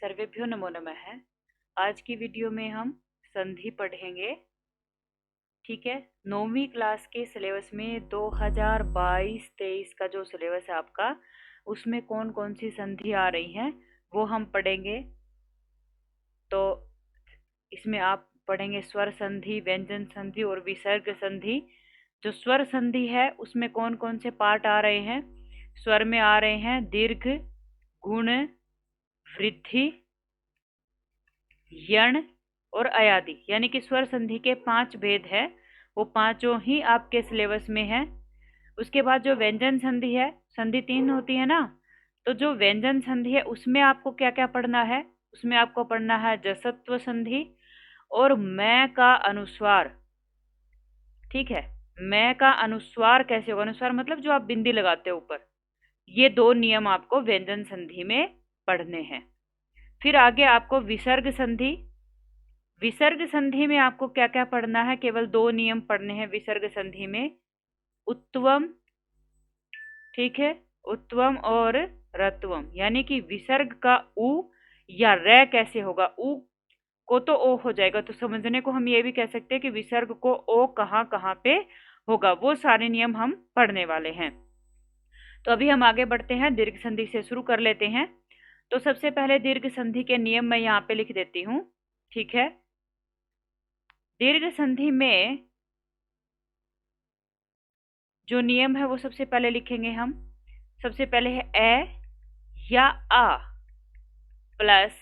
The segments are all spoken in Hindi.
सर्वेभ्यो नमो नमः। आज की वीडियो में हम संधि पढ़ेंगे। ठीक है, 9वीं क्लास के सिलेबस में 2022-23 का जो सिलेबस है आपका, उसमें कौन कौन सी संधि आ रही हैं वो हम पढ़ेंगे। तो इसमें आप पढ़ेंगे स्वर संधि, व्यंजन संधि और विसर्ग संधि। जो स्वर संधि है उसमें कौन कौन से पार्ट आ रहे हैं। स्वर में आ रहे हैं दीर्घ, गुण, वृद्धि, यण और अयादि, यानी कि स्वर संधि के 5 भेद हैं। वो पांचों ही आपके सिलेबस में है। उसके बाद जो व्यंजन संधि है, संधि 3 होती है ना, तो जो व्यंजन संधि है उसमें आपको क्या क्या पढ़ना है। उसमें आपको पढ़ना है जसत्व संधि और मैं का अनुस्वार। ठीक है, मैं का अनुस्वार कैसे होगा, अनुस्वार मतलब जो आप बिंदी लगाते हो ऊपर, ये 2 नियम आपको व्यंजन संधि में पढ़ने हैं। फिर आगे आपको विसर्ग संधि। विसर्ग संधि में आपको क्या क्या पढ़ना है, केवल 2 नियम पढ़ने हैं विसर्ग संधि में। उत्वम, ठीक है, उत्वम और रत्वम, यानी कि विसर्ग का उ या रे कैसे होगा। उ को तो ओ हो जाएगा, तो समझने को हम ये भी कह सकते हैं कि विसर्ग को ओ कहाँ कहाँ पे होगा। वो सारे नियम हम पढ़ने वाले हैं। तो अभी हम आगे बढ़ते हैं, दीर्घ संधि से शुरू कर लेते हैं। तो सबसे पहले दीर्घ संधि के नियम मैं यहाँ पे लिख देती हूँ। ठीक है, दीर्घ संधि में जो नियम है वो सबसे पहले लिखेंगे हम। सबसे पहले है ए या आ प्लस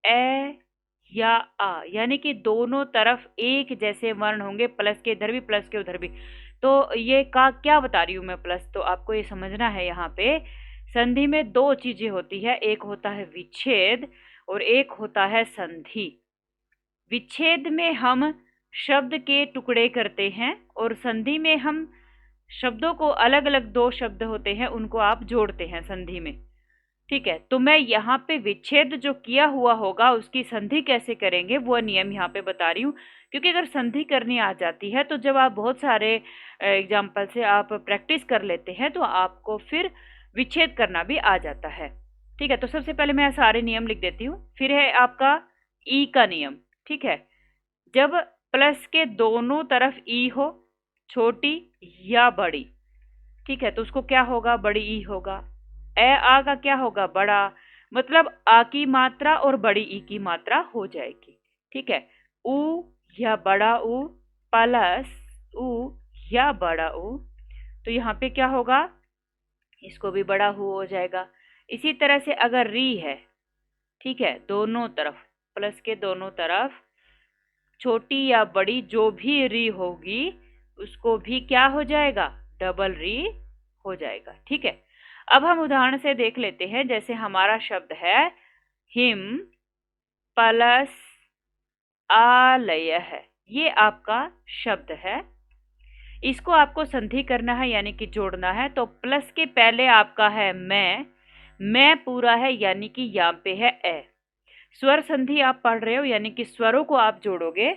ए या आ, यानी कि दोनों तरफ एक जैसे वर्ण होंगे, प्लस के इधर भी प्लस के उधर भी। तो ये का क्या बता रही हूं मैं प्लस, तो आपको ये समझना है। यहाँ पे संधि में 2 चीजें होती है, एक होता है विच्छेद और एक होता है संधि। विच्छेद में हम शब्द के टुकड़े करते हैं और संधि में हम शब्दों को, अलग अलग 2 शब्द होते हैं उनको आप जोड़ते हैं संधि में। ठीक है, तो मैं यहाँ पे विच्छेद जो किया हुआ होगा उसकी संधि कैसे करेंगे वो नियम यहाँ पे बता रही हूँ। क्योंकि अगर संधि करनी आ जाती है तो जब आप बहुत सारे एग्जाम्पल से आप प्रैक्टिस कर लेते हैं तो आपको फिर विच्छेद करना भी आ जाता है। ठीक है, तो सबसे पहले मैं सारे नियम लिख देती हूँ। फिर है आपका ई का नियम। ठीक है, जब प्लस के दोनों तरफ ई हो, छोटी या बड़ी, ठीक है, तो उसको क्या होगा, बड़ी ई होगा। ए आ का क्या होगा, बड़ा, मतलब आ की मात्रा और बड़ी ई की मात्रा हो जाएगी। ठीक है, उ या बड़ा उ प्लस उ या बड़ा उ, तो यहाँ पे क्या होगा, इसको भी बड़ा हो जाएगा। इसी तरह से अगर री है, ठीक है, दोनों तरफ, प्लस के दोनों तरफ छोटी या बड़ी जो भी री होगी उसको भी क्या हो जाएगा, डबल री हो जाएगा। ठीक है, अब हम उदाहरण से देख लेते हैं। जैसे हमारा शब्द है हिम प्लस आलय है, ये आपका शब्द है। इसको आपको संधि करना है, यानी कि जोड़ना है। तो प्लस के पहले आपका है मैं पूरा है, यानी कि यहाँ पे है ए। स्वर संधि आप पढ़ रहे हो, यानी कि स्वरों को आप जोड़ोगे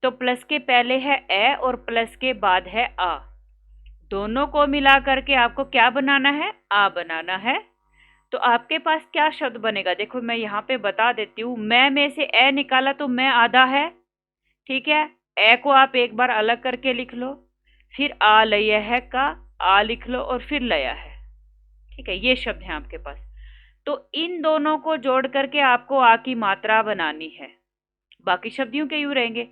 तो प्लस के पहले है ए और प्लस के बाद है आ। दोनों को मिला करके आपको क्या बनाना है, आ बनाना है। तो आपके पास क्या शब्द बनेगा, देखो मैं यहाँ पे बता देती हूँ। मैं में से ए निकाला तो मैं आधा है। ठीक है, ए को आप एक बार अलग करके लिख लो, फिर आ लय है का आ लिख लो और फिर लया है। ठीक है, ये शब्द है आपके पास। तो इन दोनों को जोड़ करके आपको आ की मात्रा बनानी है। बाकी शब्द यूं के यूं रहेंगे।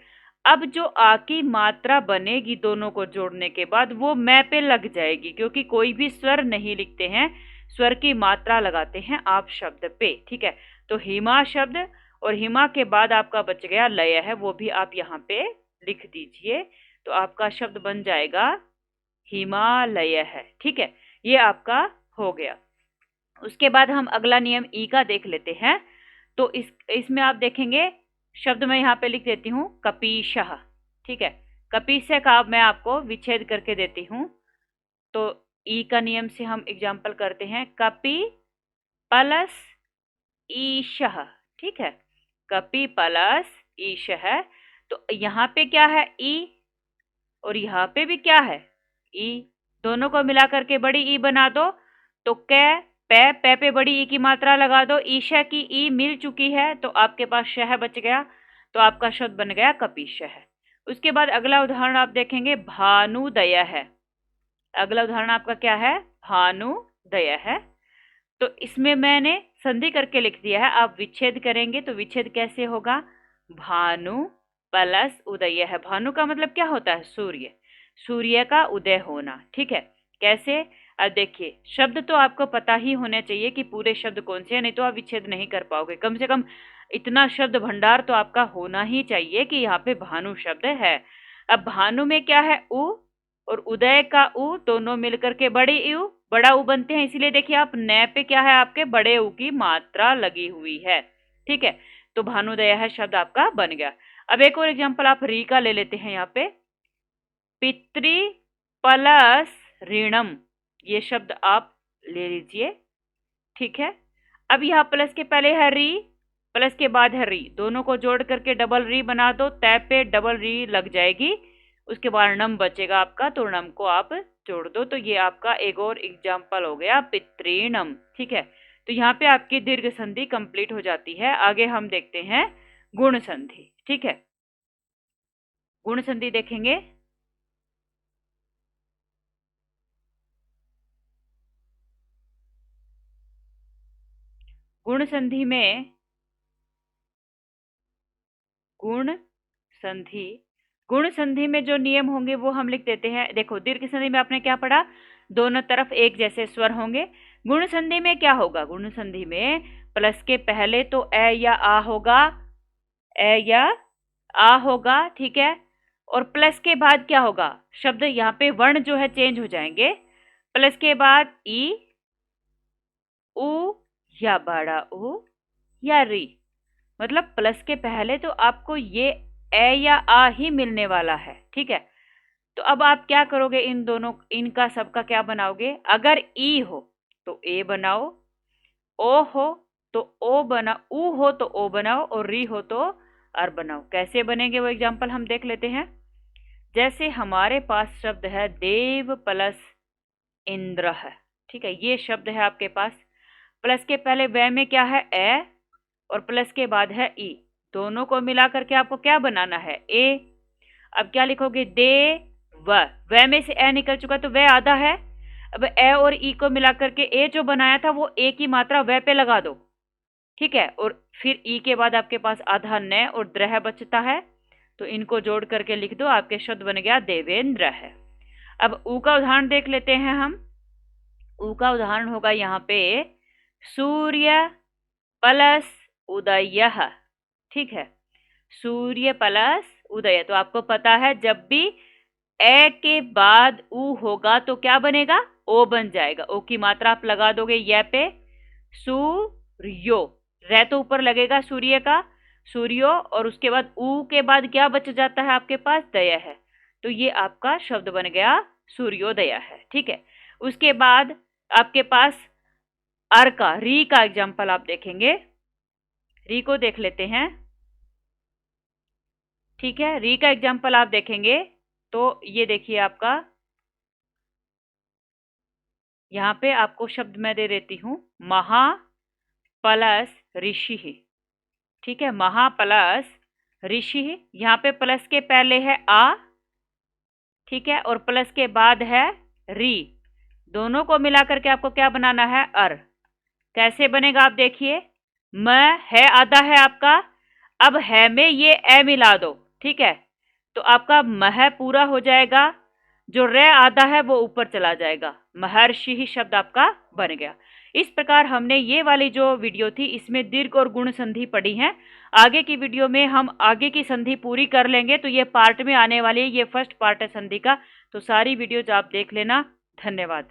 अब जो आ की मात्रा बनेगी दोनों को जोड़ने के बाद, वो मैं पे लग जाएगी, क्योंकि कोई भी स्वर नहीं लिखते हैं, स्वर की मात्रा लगाते हैं आप शब्द पे। ठीक है, तो हिमा शब्द और हिमा के बाद आपका बच गया लय है, वो भी आप यहाँ पे लिख दीजिए। तो आपका शब्द बन जाएगा हिमालय है। ठीक है, ये आपका हो गया। उसके बाद हम अगला नियम ई का देख लेते हैं। तो इसमें आप देखेंगे शब्द मैं यहाँ पे लिख देती हूँ कपीशः। ठीक है, कपीशः का मैं आपको विच्छेद करके देती हूँ। तो ई का नियम से हम एग्जाम्पल करते हैं, कपि प्लस ईशः। ठीक है, कपि प्लस ईशः। तो यहाँ पे क्या है, ई, और यहाँ पे भी क्या है, ई। दोनों को मिला करके बड़ी ई बना दो तो कै पे पे बड़ी ई की मात्रा लगा दो, ईशा की ई मिल चुकी है तो आपके पास शह बच गया, तो आपका शब्द बन गया कपीशह। उसके बाद अगला उदाहरण आप देखेंगे भानुदय है। अगला उदाहरण आपका क्या है? भानुदय है। तो इसमें मैंने संधि करके लिख दिया है, आप विच्छेद करेंगे तो विच्छेद कैसे होगा? भानु प्लस उदय है। भानु का मतलब क्या होता है? सूर्य, सूर्य का उदय होना। ठीक है, कैसे? अब देखिए, शब्द तो आपको पता ही होने चाहिए कि पूरे शब्द कौन से हैं, नहीं तो आप विच्छेद नहीं कर पाओगे। कम से कम इतना शब्द भंडार तो आपका होना ही चाहिए कि यहाँ पे भानु शब्द है। अब भानु में क्या है? उ, और उदय का उ दोनों मिलकर के बड़ा उ बनते हैं, इसीलिए देखिए आप न पे क्या है? आपके बड़े उ की मात्रा लगी हुई है। ठीक है, तो भानुदय है शब्द आपका बन गया। अब एक और एग्जांपल आप री का ले लेते हैं। यहाँ पे पितृ प्लस ऋणम, ये शब्द आप ले लीजिए। ठीक है, अब यहाँ प्लस के पहले है री, प्लस के बाद है री, दोनों को जोड़ करके डबल री बना दो, तय पे डबल री लग जाएगी। उसके बाद नम बचेगा आपका, तो नम को आप जोड़ दो, तो ये आपका एक और एग्जाम्पल हो गया पितृणम। ठीक है, तो यहाँ पे आपकी दीर्घ संधि कंप्लीट हो जाती है। आगे हम देखते हैं गुण संधि। ठीक है, गुण संधि देखेंगे। गुण संधि में गुण संधि में जो नियम होंगे वो हम लिख देते हैं। देखो, दीर्घ संधि में आपने क्या पढ़ा? दोनों तरफ एक जैसे स्वर होंगे। गुण संधि में क्या होगा? गुण संधि में प्लस के पहले तो ए या आ होगा, ए या आ होगा। ठीक है, और प्लस के बाद क्या होगा? शब्द यहाँ पे वर्ण जो है चेंज हो जाएंगे। प्लस के बाद ई, उ या बड़ा उ या री, मतलब प्लस के पहले तो आपको ये ए या आ ही मिलने वाला है। ठीक है, तो अब आप क्या करोगे? इन दोनों, इनका सबका क्या बनाओगे? अगर ई हो तो ए बनाओ, ओ हो तो ओ बना, उ हो तो ओ बनाओ, और री हो तो अर बनाओ। कैसे बनेंगे वो एग्जाम्पल हम देख लेते हैं। जैसे हमारे पास शब्द है देव प्लस इंद्र है। ठीक है, ये शब्द है आपके पास। प्लस के पहले व में क्या है? ए, और प्लस के बाद है ई, दोनों को मिला करके आपको क्या बनाना है? ए। अब क्या लिखोगे? दे व में से ए निकल चुका तो व आधा है। अब ए और ई को मिला करके ए जो बनाया था वो ए की मात्रा व पे लगा दो। ठीक है, और फिर ई के बाद आपके पास आधा न और द्रह बचता है, तो इनको जोड़ करके लिख दो, आपके शब्द बन गया देवेंद्र है। अब ऊ का उदाहरण देख लेते हैं हम। ऊ का उदाहरण होगा यहाँ पे सूर्य प्लस उदय। ठीक है, सूर्य प्लस उदय। तो आपको पता है जब भी ए के बाद उ होगा तो क्या बनेगा? ओ बन जाएगा। ओ की मात्रा आप लगा दोगे य पे, सूर्यो, रह तो ऊपर लगेगा सूर्य का, सूर्यो, और उसके बाद उ के बाद क्या बच जाता है? आपके पास दय है, तो ये आपका शब्द बन गया सूर्योदय है। ठीक है, उसके बाद आपके पास अर का, री का एग्जाम्पल आप देखेंगे। री को देख लेते हैं। ठीक है, री का एग्जाम्पल आप देखेंगे तो ये देखिए आपका, यहाँ पे आपको शब्द मैं दे देती हूं, महा प्लस ऋषि। ठीक है, महा प्लस ऋषि। यहाँ पे प्लस के पहले है आ, ठीक है, और प्लस के बाद है री, दोनों को मिला करके आपको क्या बनाना है? अर। कैसे बनेगा आप देखिए, म है आधा है आपका, अब है में ये ए मिला दो। ठीक है, तो आपका मह पूरा हो जाएगा, जो रे आधा है वो ऊपर चला जाएगा, महर्षि ही शब्द आपका बन गया। इस प्रकार हमने ये वाली जो वीडियो थी इसमें दीर्घ और गुण संधि पढ़ी है। आगे की वीडियो में हम आगे की संधि पूरी कर लेंगे, तो ये पार्ट में आने वाली है, ये फर्स्ट पार्ट है संधि का, तो सारी वीडियोज आप देख लेना। धन्यवाद।